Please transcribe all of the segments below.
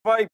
5.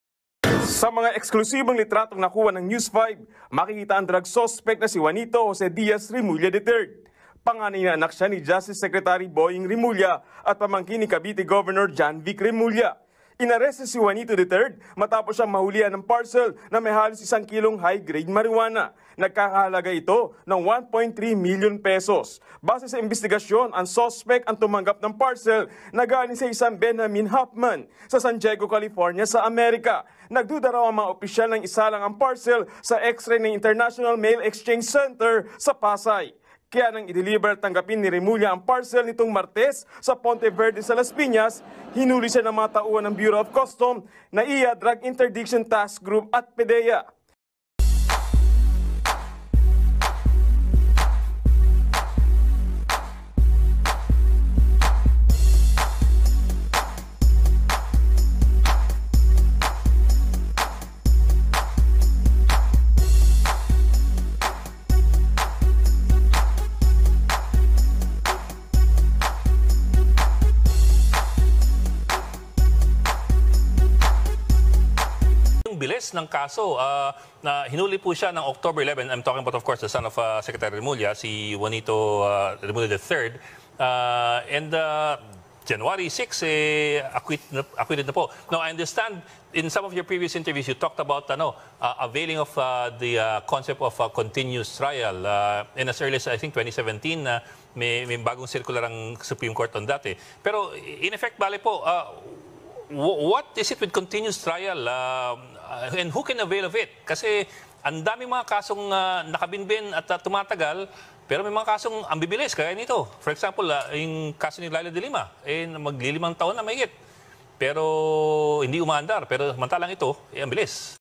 Sa mga eksklusibong litratong nakuha ng News 5, makikita ang drug suspect na si Juanito Jose Diaz Remulla III. Panganay na anak siya ni Justice Secretary Boying Remulla at pamangkin ni Cavite Governor John Vic Remulla. Inaresto si Juanito III matapos siyang mahulihan ng parcel na may halos 1 kilong high-grade marijuana. Nagkakahalaga ito ng 1.3 million pesos. Base sa investigasyon, ang suspect ang tumanggap ng parcel na galing sa isang Benjamin Huffman sa San Diego, California sa Amerika. Nagduda raw ang mga opisyal ng isa lang ang parcel sa X-ray ng International Mail Exchange Center sa Pasay. Kaya nang i-deliver at tanggapin ni Remulla ang parcel nitong Martes sa Ponte Verde sa Las Piñas, hinuli siya ng mga tauhan ng Bureau of Customs, NAIA, Drug Interdiction Task Group at PDEA. Bilis ng kaso na hinuli po siya ng October 11. I'm talking about, of course, the son of Secretary Remulla, si Juanito Remulla III. And January 6, acquitted na po. Now, I understand in some of your previous interviews, you talked about availing of the concept of continuous trial. And as early as, I think, 2017, may bagong circular ang Supreme Court on that. Pero, in effect, bale po, what is it with continuous trial and who can avail of it? Kasi ang daming mga kasong nakabinbin at tumatagal, pero may mga kasong ambibilis, kaya nito. For example, yung kaso ni Laila de Lima, maglilimang taon na mahigit. Pero hindi umaandar, pero samantalang ito, ang bilis.